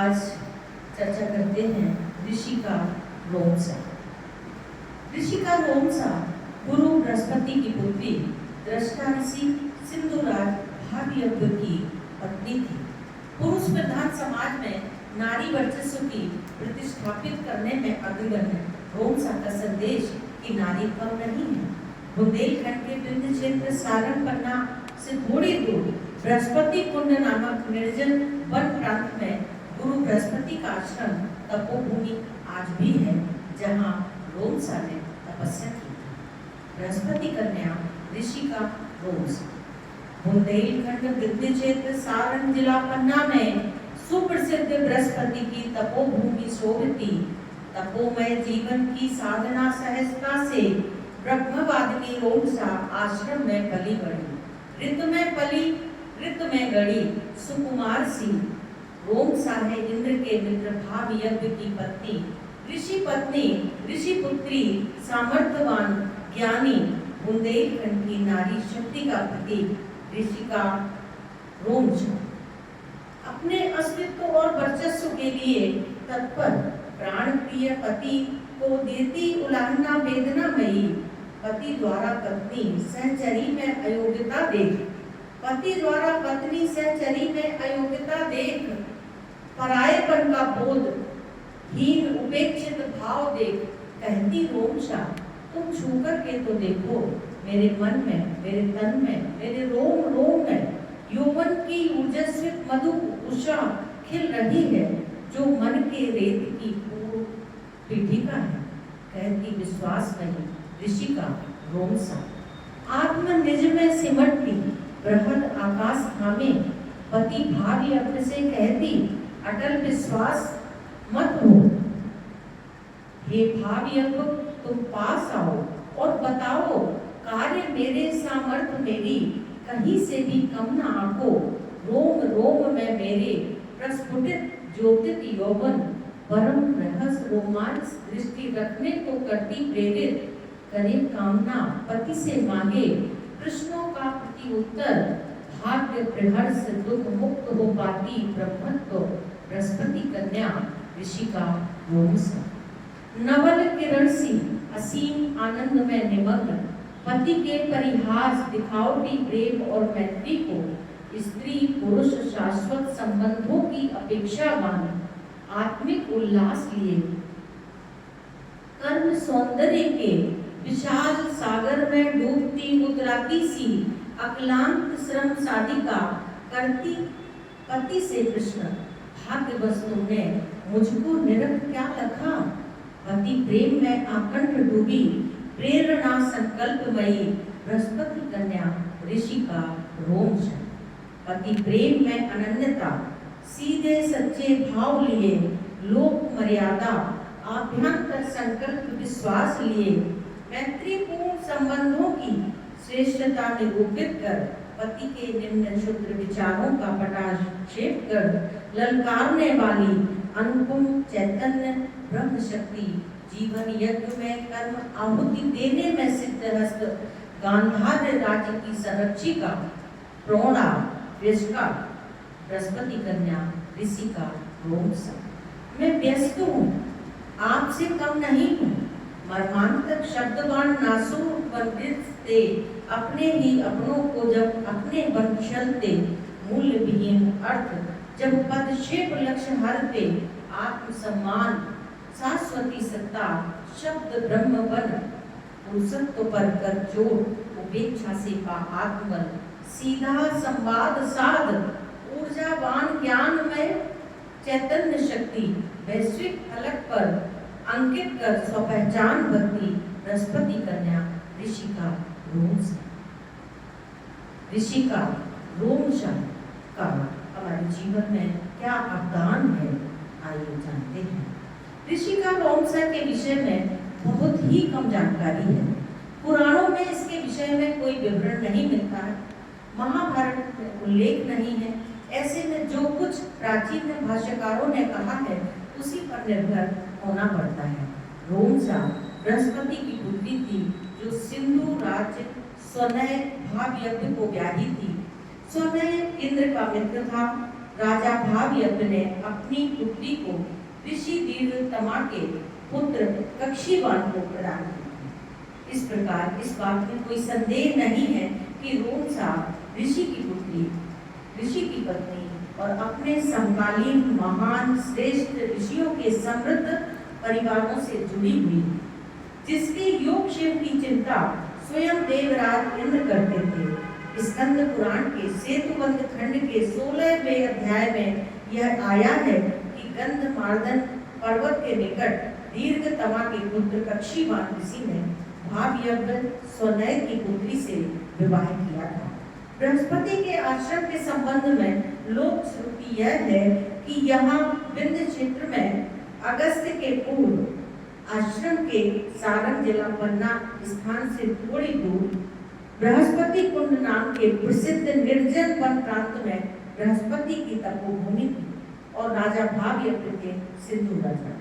आज चर्चा करते हैं ऋषिका रोमसा। ऋषिका रोमसा गुरु बृहस्पति की पुत्री दृष्टा ऋषि सिंधुराज भागयज्ञ की पत्नी थी। पुरुष प्रधान समाज में नारी वर्चस्व की प्रतिष्ठापित करने में अग्रगण्य रोमसा का संदेश कि नारी कम नहीं है। बुंदेलखंड के विंध्य क्षेत्र सारंगपन्ना से थोड़ी दूर बृहस्पति कुंड नामक निर्जन वन प्रांत में गुरु बृहस्पति का आश्रम तपोभूमि आज भी है, जहाँ रोमसा ने तपस्या की थी। बृहस्पति कन्या ऋषिका रोमसा बुंदेलखंड विंध्य क्षेत्र सारंग जिला पन्ना में सुप्रसिद्ध बृहस्पति की तपोभूमि शोभती। तपोमय जीवन की साधना सहजता से ब्रह्मवादिनी रोमसा आश्रम में पली बढ़ी। ऋत में गढ़ी सुकुमार सी रोमसा है इंद्र के मित्र भागयज्ञ की पत्नी, ऋषि पुत्री, सामर्थ्यवान, ज्ञानी, बुंदेलखंड की नारी शक्ति का प्रतीक ऋषिका रोमसा अपने अस्तित्व और वर्चस्व के लिए तत्पर प्राण प्रिय पति को देती उलाहना वेदनामयी। पति द्वारा पत्नी सहचरी में अयोग्यता देख परायेपन का बोध, हीन उपेक्षित भाव देख कहती रोमसा, तुम छू करके तो देखो, मेरे मन में, मेरे तन में, मेरे रोम रोम में यौवन की ऊर्जस्वित मधु उषा खिल रही है, जो मन के रेत की पूर्ण पीठिका है। कहती विश्वास नहीं ऋषिका रोमसा। आत्म निज में सिमटती बृहद आकाश थामे पति भागयज्ञ से कहती, अटल विश्वास मत हो, हे भागयज्ञ तुम पास आओ और बताओ, कार्य मेरे सामर्थ्य मेरी कहीं से भी कम न आको। रोम रोम में मेरे प्रस्फुटित ज्योतित यौवन परम रहस्य रोमांच दृष्टि रखने को करती प्रेरित। करे कामना पति से मांगे प्रश्नों का प्रति उत्तर, भाग्य प्रहर्ष दुख मुक्त हो पाती ब्रह्मत्व बृहस्पति कन्या ऋषिका रोमसा। नवल किरण सी असीम आनंद में निमग्न पति के परिहास दिखावटी प्रेम और मैत्री को स्त्री पुरुष शाश्वत संबंधों की अपेक्षा माने आत्मिक उल्लास लिए कर्म सौंदर्य के विशाल सागर में डूबती उतराती सी अक्लांत श्रम साधिका करती पति से प्रश्न, भाग्यवश तुमने मुझको निरख क्या लखा। पति प्रेम में आकंठ डूबी प्रेरणा संकल्पमयी बृहस्पति कन्या ऋषिका रोमसा। पति प्रेम में अनन्यता सीधे सच्चे भाव लिए लोक मर्यादा आभ्यंतर संकल्प विश्वास लिए मैत्रीपूर्ण संबंधों की श्रेष्ठता निरूपित कर पति के निम्न क्षुद्र विचारों का पटाक्षेप कर ललकारने वाली अनुपम चैतन्य ब्रह्म शक्ति जीवन यज्ञ में कर्म आहुति देने में सिद्धहस्त गांधार राज्य की संरक्षिका प्रोणा विष्का बृहस्पति कन्या ऋषिका रोमसा। मैं व्यस्त हूँ, आपसे कम नहीं हूँ। मर्मांतक शब्दवान नासूर पंडित अपने ही अपनों को जब अपने बन चलते मूल्य विहीन अर्थ जब पदक्षेप लक्ष्य हरते आत्म सम्मान शाश्वती सत्ता शब्द ब्रह्म बन पुरुषत्व पर कर जोड़ उपेक्षा से पा आत्मबल सीधा संवाद साध ऊर्जावान ज्ञान में चैतन्य शक्ति वैश्विक फलक पर अंकित कर स्वपहचान भक्ति बृहस्पति कन्या ऋषिका रोमसा। ऋषिका रोमसा का हमारे जीवन में क्या अवदान है, आइए जानते हैं। ऋषिका रोमसा के विषय में बहुत ही कम जानकारी है। पुराणों में इसके विषय में कोई विवरण नहीं मिलता है, महाभारत में उल्लेख नहीं है। ऐसे में जो कुछ प्राचीन भाष्यकारों ने कहा है उसी पर निर्भर होना पड़ता है। रोमसा बृहस्पति की पुत्री थी जो सिंधु राज्य स्वनय भागयज्ञ को ब्याही थी। स्वनय इंद्र का मित्र था। राजा भावयज्ञ ने अपनी पुत्री को ऋषि दीर्घतमा के पुत्र कक्षीवान को प्रदान किया। इस प्रकार इस बात में कोई संदेह नहीं है कि रोमसा ऋषि की पुत्री, ऋषि की पत्नी और अपने समकालीन महान श्रेष्ठ ऋषियों के समृद्ध परिवारों से जुड़ी हुई, जिसके योगक्षेम की चिंता स्वयं देवराज इंद्र करते थे। स्कंद पुराण के सेतुबंध खंड के 16वें अध्याय में यह आया है कि गंधमार्दन पर्वत के निकट दीर्घतमा के पुत्र कक्षीवान ऋषि ने भावयज्ञ स्वनय की पुत्री से विवाह किया था। बृहस्पति के आश्रम के संबंध में लोक श्रुति यह है कि यहाँ विंध्य क्षेत्र में अगस्त के पूर्व आश्रम के सारंग जिला पन्ना स्थान से थोड़ी दूर बृहस्पति कुंड नाम के प्रसिद्ध निर्जन वन प्रांत में बृहस्पति की तपोभूमि थी और राजा भावयज्ञ के सिंधु राजा।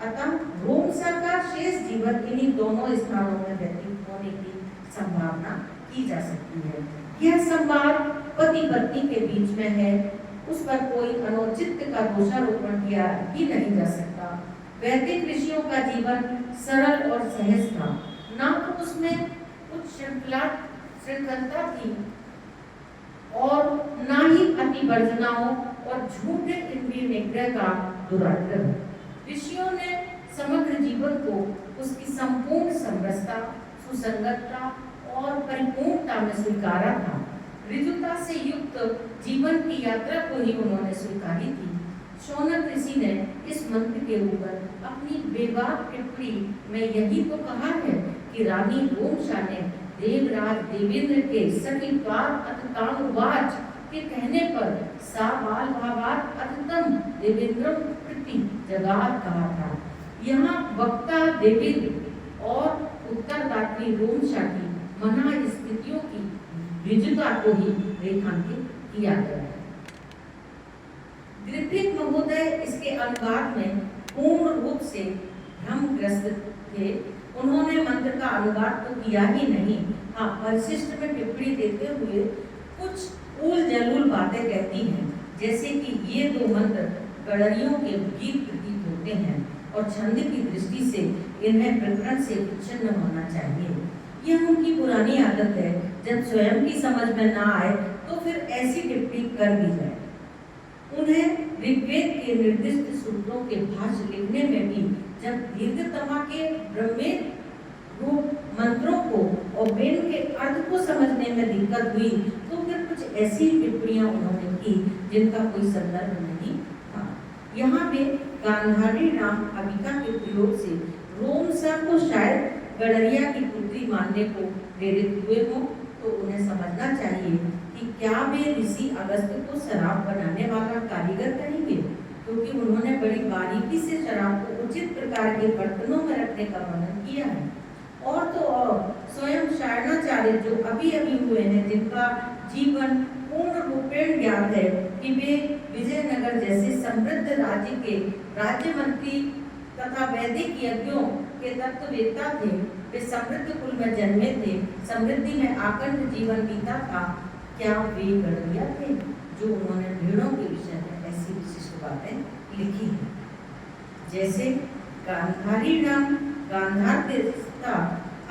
अतः रोमसा का शेष जीवन इन्हीं दोनों स्थानों में व्यतीत होने की संभावना की जा सकती है। यह संवाद पति पत्नी के बीच में है, उस पर कोई अनुचित का दोषारोपण किया ही नहीं जा सकता। वैदिक ऋषियों का जीवन सरल और सहज था, ना तो उसमें कुछ श्रृंखलता थी और ना ही अतिवर्जनाओं और झूठे इंद्रिय निग्रह का दुराग्रह। ऋषियों ने समग्र जीवन को उसकी संपूर्ण समरसता, सुसंगतता और परिपूर्णता में स्वीकारा था। ऋजुता से युक्त जीवन की यात्रा को ही उन्होंने स्वीकारी थी। शौनक ऋषि ने इस मंत्र के ऊपर अपनी बेबाक टिप्पणी में यही तो कहा है कि रानी रोमसा ने देवराज देवेंद्र के सखीत्वाद अथतानुवाच के कहने पर सा बाल भावात अथतम देवेंद्रम प्रति जगात कहा था। यहाँ वक्ता देवेंद्र और उत्तरदात्री रोमसा की मना स्थितियों की ऋजुता को ही रेखांकित किया गया है। ग्रिफिथ महोदय इसके अनुवाद में पूर्ण रूप से भ्रमग्रस्त थे। उन्होंने मंत्र का अनुवाद तो किया ही नहीं, हाँ परिशिष्ट में टिप्पणी देते हुए कुछ उल जलूल बातें कहती हैं, जैसे कि ये दो मंत्र गणरियों के गीत प्रतीत होते हैं और छंद की दृष्टि से इन्हें प्रकरण से विच्छिन्न होना चाहिए। यह उनकी पुरानी आदत है, जब स्वयं की समझ में ना आए तो फिर ऐसी टिप्पणी कर दी जाए। उन्हें ऋग्वेद के निर्दिष्ट सूत्रों के भाष्य लिखने में भी जब दीर्घतमा के ब्रह्मेद रूप मंत्रों को और वेद के अर्थ को समझने में दिक्कत हुई तो फिर कुछ ऐसी टिप्पणियां उन्होंने की जिनका कोई संदर्भ नहीं था। यहाँ वे गांधारी नाम अबिका के प्रयोग से रोमसा को शायद गणरिया की पुत्री मानने को प्रेरित हुए हों, तो उन्हें समझना चाहिए कि क्या वे ऋषि अगस्त को शराब बनाने वाला कारीगर कहेंगे, क्योंकि उन्होंने बड़ी बारीकी से शराब को उचित प्रकार के बर्तनों में रखने का वर्णन किया है। और तो और स्वयं शायणाचार्य जो अभी अभी हुए हैं, जिनका जीवन पूर्ण रूपेण ज्ञात है कि वे विजयनगर जैसे समृद्ध राज्य के राज्य मंत्री तथा वैदिक यज्ञों के तत्ववेत्ता थे। वे समृद्ध कुल में जन्मे थे, समृद्धि में आकंठ जीवन बीता था। क्या वे गणरिया थे जो उन्होंने भेड़ों के विषय में ऐसी विशिष्ट बातें लिखी हैं, जैसे गांधारी नाम गांधार्यता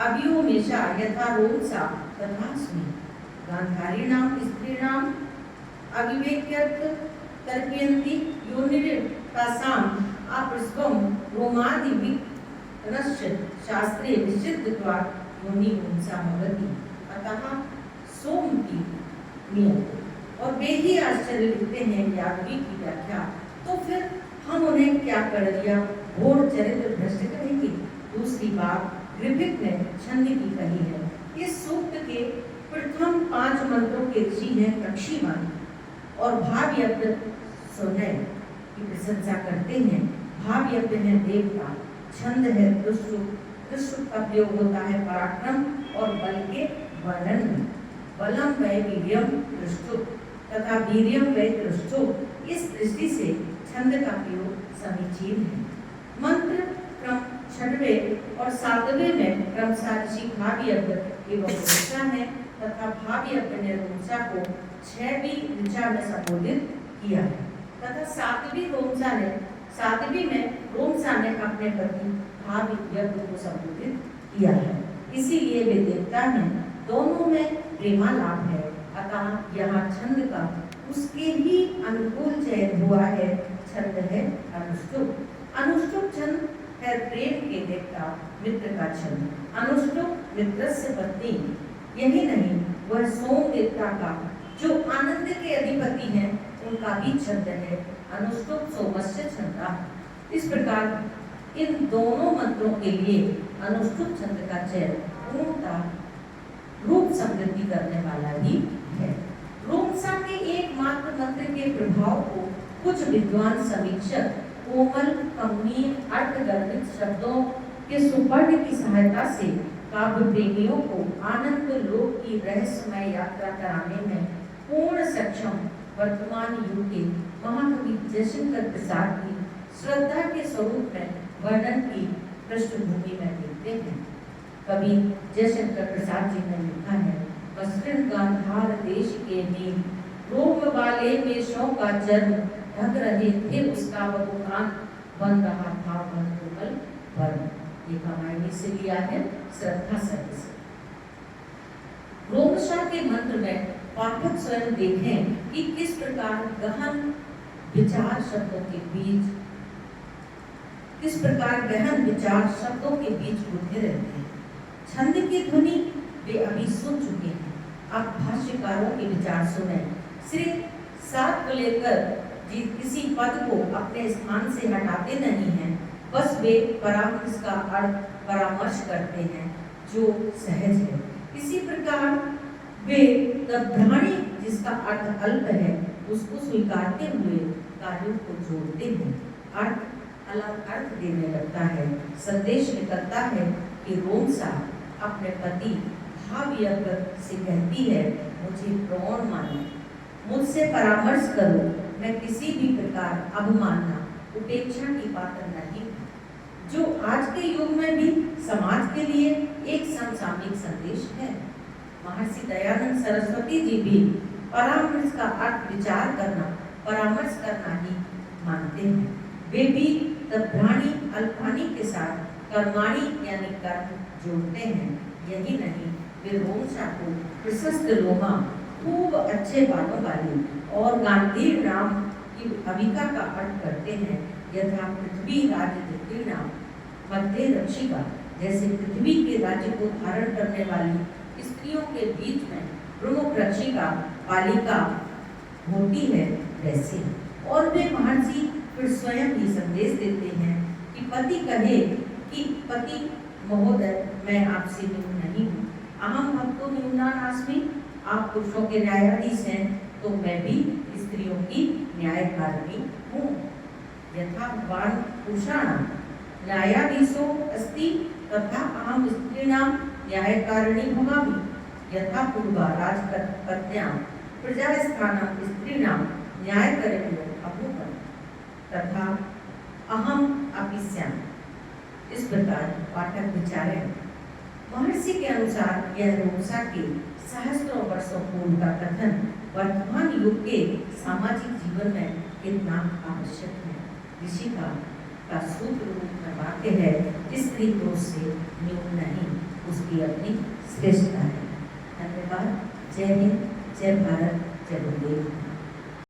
अभियोमेशा यथा रोमसा तथा स्मी। गांधारी नाम स्त्री नाम अविवेक्यत तर्पयन्ति योनिरतासाम अपृष्ठम रोमादि विक्रस्य शास्त्रे विशिष्टत्वात् योनि रोमसा भवति। अतः सोम की नियम और वे ही आश्चर्य लिखते हैं यादवी की व्याख्या, तो फिर हम उन्हें क्या गणरिया घोर चरित्र भ्रष्ट कहेंगे। दूसरी बात ग्रिफिथ ने छंद की कही है। इस सूक्त के प्रथम 5 मंत्रों के ऋषि हैं कक्षीवान और भावयज्ञ स्वनय की प्रशंसा करते हैं। भावयज्ञ है देवता, छंद है दुष्ट का प्रयोग होता है पराक्रम और बल के वर्णन में। बलम वै वीर्यम दृष्टो तथा वीर्यम वै दृष्टो, इस दृष्टि से छंद का प्रयोग समीचीन है। मंत्र क्रम 6वें और 7वें में क्रमशः ऋषि भावयज्ञ एवं रोमसा है तथा भावयज्ञ ने रोमसा को 6वीं ऋचा में संबोधित किया है। तथा सातवीं में रोमसा ने अपने पति भावी यज्ञ को संबोधित किया है। इसीलिए वे देवता हैं, दोनों में प्रेमालाप है। अतः यहाँ छंद का उसके ही अनुकूल चयन हुआ है। छंद है अनुष्टुप। अनुष्टुप छंद है प्रेम के देवता मित्र का छंद। अनुष्टुप मित्रस्य पत्नी। यही नहीं, वह सोम देवता का जो आनंद के अधिपति हैं उनका भी छंद है। अनुष्टुप सोमस्य छंदा। इस प्रकार इन दोनों मंत्रों के लिए अनुष्टुप छंद का चयन पूर्णतः रूप समृद्धि करने वाला ही है। रोमसा के एकमात्र मंत्र के प्रभाव को कुछ विद्वान समीक्षक कोमल कमनीय अर्थगर्भित शब्दों के सुपर्ण की सहायता से काव्य प्रेमियों को आनंद लोक की रहस्यमय यात्रा कराने में पूर्ण सक्षम वर्तमान युग के महाकवि जयशंकर प्रसाद की श्रद्धा के स्वरूप में वर्णन की पृष्ठभूमि में देखते हैं। कवि जयशंकर प्रसाद जी ने लिखा है, मसृण गांधार देश के नील, रोम वाले मेषों का चर्म ढक रहे थे उसका वपुकान, बन रहा था मन कोमल वर्ण। ये कमाई से लिया है श्रद्धा सर्विस। रोमसा के मंत्र में पाठक स्वयं देखें कि किस प्रकार गहन विचार शब्दों के बीच गुंथे रहते हैं। छंद की ध्वनि वे अभी सुन चुके हैं। अब भाष्यकारों के विचार सुने। श्री सात को लेकर किसी पद को अपने स्थान से हटाते नहीं हैं, बस वे परामर्श का अर्थ परामर्श करते हैं जो सहज है। इसी प्रकार वे तद्भ्राणी जिसका अर्थ अल्प है उसको स्वीकारते हुए कार्यों को जोड़ते हैं। अर्थ अलग अर्थ देने लगता है। संदेश निकलता है कि रोमसा अपने पति भावयज्ञ से कहती है, मुझे प्रौढ़ मानो, मुझसे परामर्श करो, मैं किसी भी प्रकार अवमानना उपेक्षा की पात्र नहीं हूँ। जो आज के युग में भी समाज के लिए एक समसामयिक संदेश है। महर्षि दयानंद सरस्वती जी भी परामर्श का अर्थ विचार करना, परामर्श करना ही मानते हैं। वे भी तद्भ्राणी अल्पानी के साथ कर्माणी यानी कर्म जोड़ते हैं। यही नहीं, वे रोमसा को प्रशस्त लोमा, खूब अच्छे बालों वाली और गांधीर नाम की अविका का अर्थ करते हैं। यथा पृथ्वी राज्य धृति नाम मध्य रक्षिका, जैसे पृथ्वी के राज्य को धारण करने वाली स्त्रियों के बीच में प्रमुख रक्षिका पालिका होती है वैसे। और वे महर्षि फिर स्वयं ही संदेश देते हैं कि पति कहे कि पति महोदय मैं आपसे न्यून नहीं हूँ, अहम भक्तो न्यूना नास्मि, आप पुरुषों के न्यायाधीश हैं तो मैं भी स्त्रियों की न्यायकारिणी हूँ। यथा भगवान पुरुषाणां न्यायाधीशो अस्ति तथा अहम स्त्रीणां न्यायकारिणी भवामि। यथा पूर्वा राजपत्न्यां प्रजास्थानां स्त्रीणां न्यायकारिण्यो अभूवन् तथा अहम अपि स्यामि। इस प्रकार पाठक विचारे। महर्षि के अनुसार यह रोमसा के सहस्त्रों वर्षों पूर्व का कथन वर्तमान युग के सामाजिक जीवन में कितना आवश्यक है। ऋषि का सूत्र रूप में वाक्य है, स्त्री पुरुष से न्यून नहीं, उसकी अपनी श्रेष्ठता है। धन्यवाद। जय हिंद, जय भारत, जय गुरुदेव।